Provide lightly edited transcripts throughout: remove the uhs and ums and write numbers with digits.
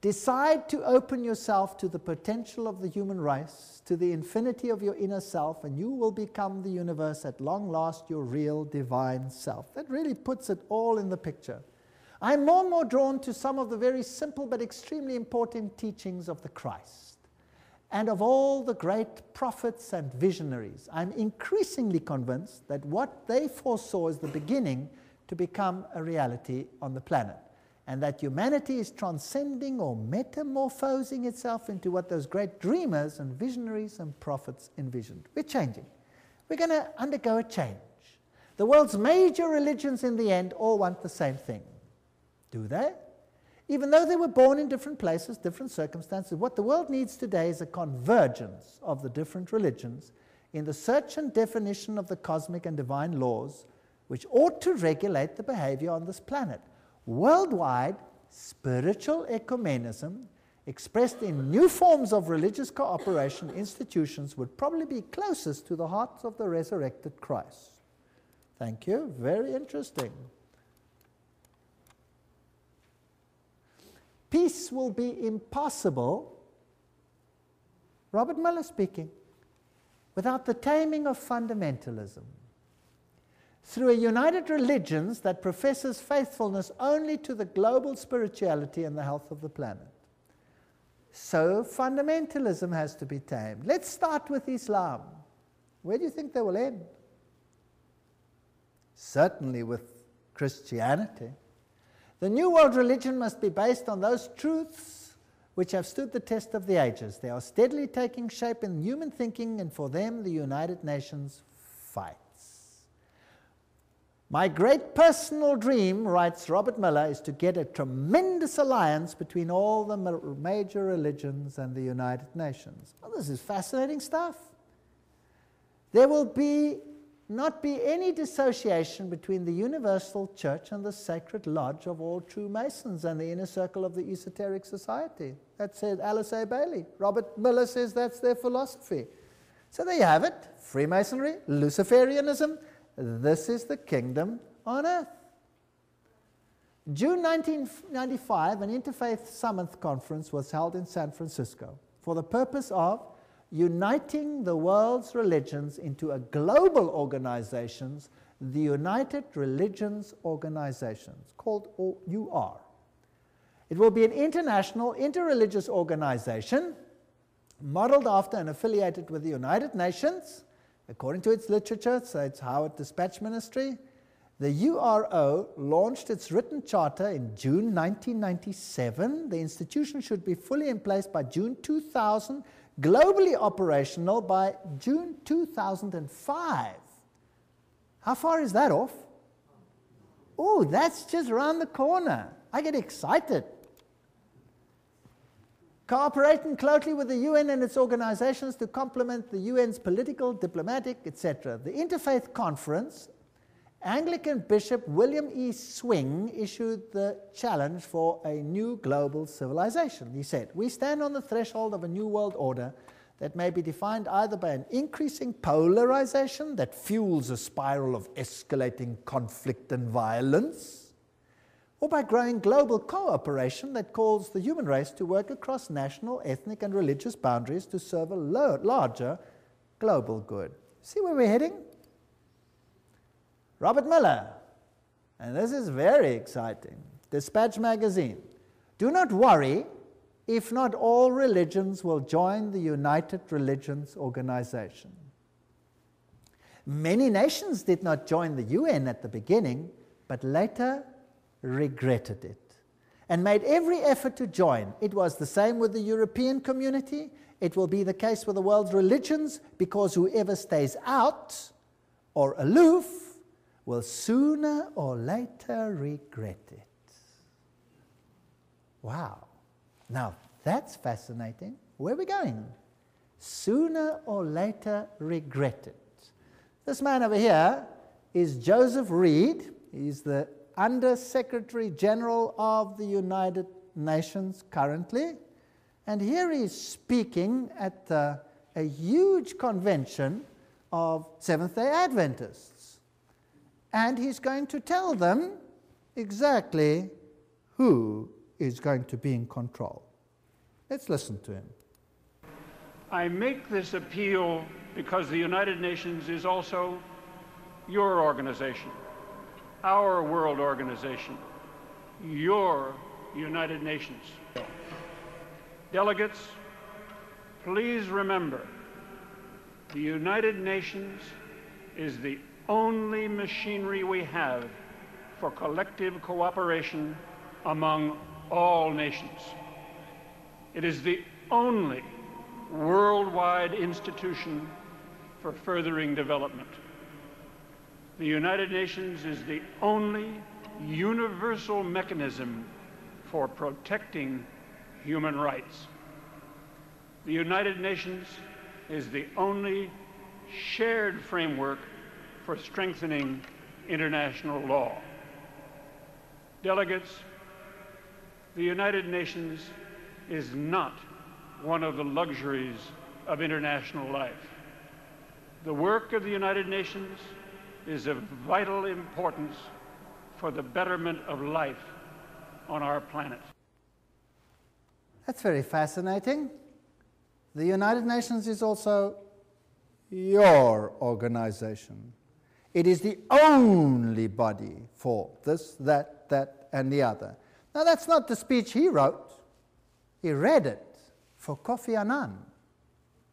Decide to open yourself to the potential of the human race, to the infinity of your inner self, and you will become the universe at long last, your real divine self. That really puts it all in the picture. I'm more and more drawn to some of the very simple but extremely important teachings of the Christ and of all the great prophets and visionaries. I'm increasingly convinced that what they foresaw is the beginning to become a reality on the planet, and that humanity is transcending or metamorphosing itself into what those great dreamers and visionaries and prophets envisioned. We're changing. We're going to undergo a change. The world's major religions in the end all want the same thing. Do they? Even though they were born in different places, different circumstances, what the world needs today is a convergence of the different religions in the search and definition of the cosmic and divine laws which ought to regulate the behavior on this planet. Worldwide, spiritual ecumenism, expressed in new forms of religious cooperation institutions, would probably be closest to the heart of the resurrected Christ. Thank you. Very interesting. Peace will be impossible, Robert Miller speaking, without the taming of fundamentalism. Through a united religion that professes faithfulness only to the global spirituality and the health of the planet. So fundamentalism has to be tamed. Let's start with Islam. Where do you think they will end? Certainly with Christianity. The New World religion must be based on those truths which have stood the test of the ages. They are steadily taking shape in human thinking, and for them the United Nations fights. My great personal dream, writes Robert Miller, is to get a tremendous alliance between all the major religions and the United Nations. Well, this is fascinating stuff. There will not be any dissociation between the universal church and the sacred lodge of all true Masons and the inner circle of the esoteric society. That said Alice A. Bailey. Robert Miller says that's their philosophy. So there you have it. Freemasonry, Luciferianism. This is the kingdom on earth. June 1995, an Interfaith Summit conference was held in San Francisco for the purpose of uniting the world's religions into a global organization, the United Religions Organizations, called UR. It will be an international, interreligious organization modeled after and affiliated with the United Nations, according to its literature, so it's Howard Dispatch Ministry. The URO launched its written charter in June 1997. The institution should be fully in place by June 2000, globally operational by June 2005. How far is that off? Oh, that's just around the corner. I get excited. Cooperating closely with the UN and its organizations to complement the UN's political, diplomatic, etc. The Interfaith Conference, Anglican Bishop William E. Swing issued the challenge for a new global civilization. He said, "We stand on the threshold of a new world order that may be defined either by an increasing polarization that fuels a spiral of escalating conflict and violence, or by growing global cooperation that calls the human race to work across national, ethnic, and religious boundaries to serve a larger global good." See where we're heading? Robert Miller, and this is very exciting, Dispatch magazine. "Do not worry if not all religions will join the United Religions Organization. Many nations did not join the UN at the beginning, but later regretted it and made every effort to join. It was the same with the European community. It will be the case with the world's religions, because whoever stays out or aloof will sooner or later regret it." Wow. Now, that's fascinating. Where are we going? Sooner or later regret it. This man over here is Joseph Reed. He's the Under-Secretary General of the United Nations currently. And here he's speaking at a huge convention of Seventh-day Adventists. And he's going to tell them exactly who is going to be in control. Let's listen to him. I make this appeal because the United Nations is also your organization, our world organization, your United Nations. Delegates, please remember, the United Nations is the only machinery we have for collective cooperation among all nations. It is the only worldwide institution for furthering development. The United Nations is the only universal mechanism for protecting human rights. The United Nations is the only shared framework for strengthening international law. Delegates, the United Nations is not one of the luxuries of international life. The work of the United Nations is of vital importance for the betterment of life on our planet. That's very fascinating. The United Nations is also your organization. It is the only body for this, that, and the other. Now, that's not the speech he wrote. He read it for Kofi Annan,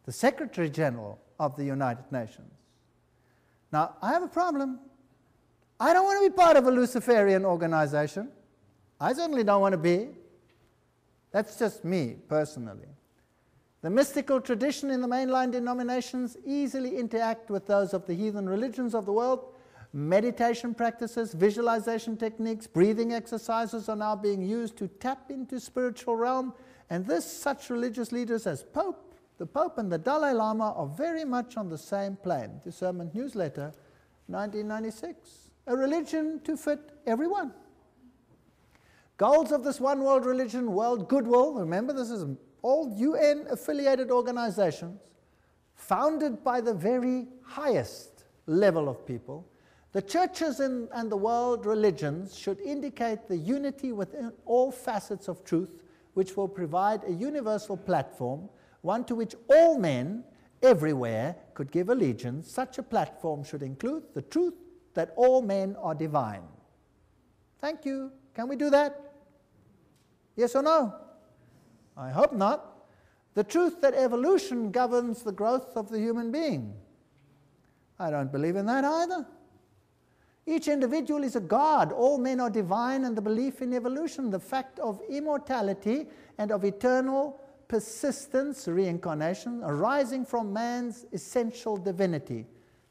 the Secretary General of the United Nations. Now, I have a problem. I don't want to be part of a Luciferian organization. I certainly don't want to be. That's just me, personally. The mystical tradition in the mainline denominations easily interact with those of the heathen religions of the world. Meditation practices, visualization techniques, breathing exercises are now being used to tap into spiritual realm, and such religious leaders as the Pope and the Dalai Lama are very much on the same plane. Discernment Newsletter, 1996. A religion to fit everyone. Goals of this one world religion, world goodwill, remember this is all UN-affiliated organizations, founded by the very highest level of people. The churches and the world religions should indicate the unity within all facets of truth, which will provide a universal platform, one to which all men everywhere could give allegiance. Such a platform should include the truth that all men are divine. Thank you. Can we do that? Yes or no? I hope not. The truth that evolution governs the growth of the human being. I don't believe in that either. Each individual is a god. All men are divine, and the belief in evolution, the fact of immortality and of eternal persistence, reincarnation, arising from man's essential divinity.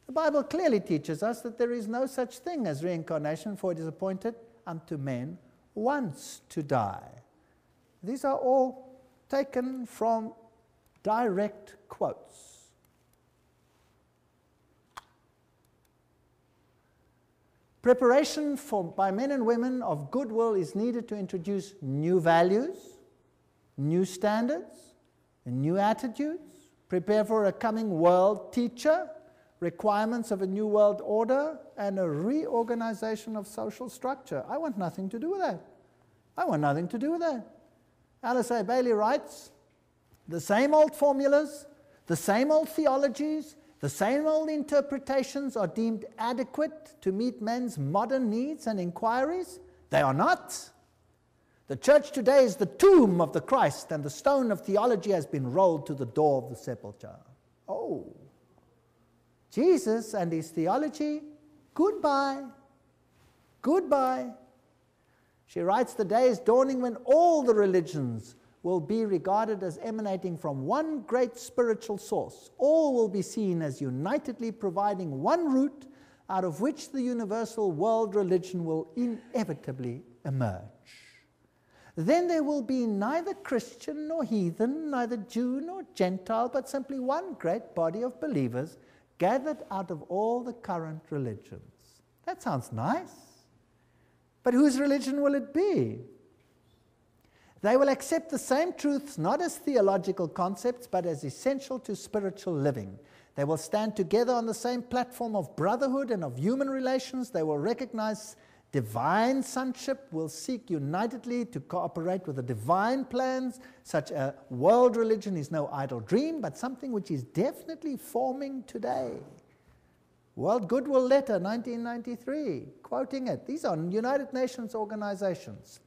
The Bible clearly teaches us that there is no such thing as reincarnation, for it is appointed unto men once to die. These are all taken from direct quotes. Preparation by men and women of goodwill is needed to introduce new values, new standards, and new attitudes, prepare for a coming world teacher, requirements of a new world order, and a reorganization of social structure. I want nothing to do with that. I want nothing to do with that. Alice A. Bailey writes, the same old formulas, the same old theologies, the same old interpretations are deemed adequate to meet men's modern needs and inquiries. They are not. The church today is the tomb of the Christ, and the stone of theology has been rolled to the door of the sepulchre. Oh, Jesus and his theology, goodbye. Goodbye. She writes, the day is dawning when all the religions will be regarded as emanating from one great spiritual source. All will be seen as unitedly providing one root out of which the universal world religion will inevitably emerge. Then there will be neither Christian nor heathen, neither Jew nor Gentile, but simply one great body of believers gathered out of all the current religions. That sounds nice. But whose religion will it be? They will accept the same truths not as theological concepts, but as essential to spiritual living. They will stand together on the same platform of brotherhood and of human relations. They will recognize Divine sonship will seek unitedly to cooperate with the divine plans. Such a world religion is no idle dream, but something which is definitely forming today. World Goodwill Letter, 1993, quoting it. These are United Nations organizations.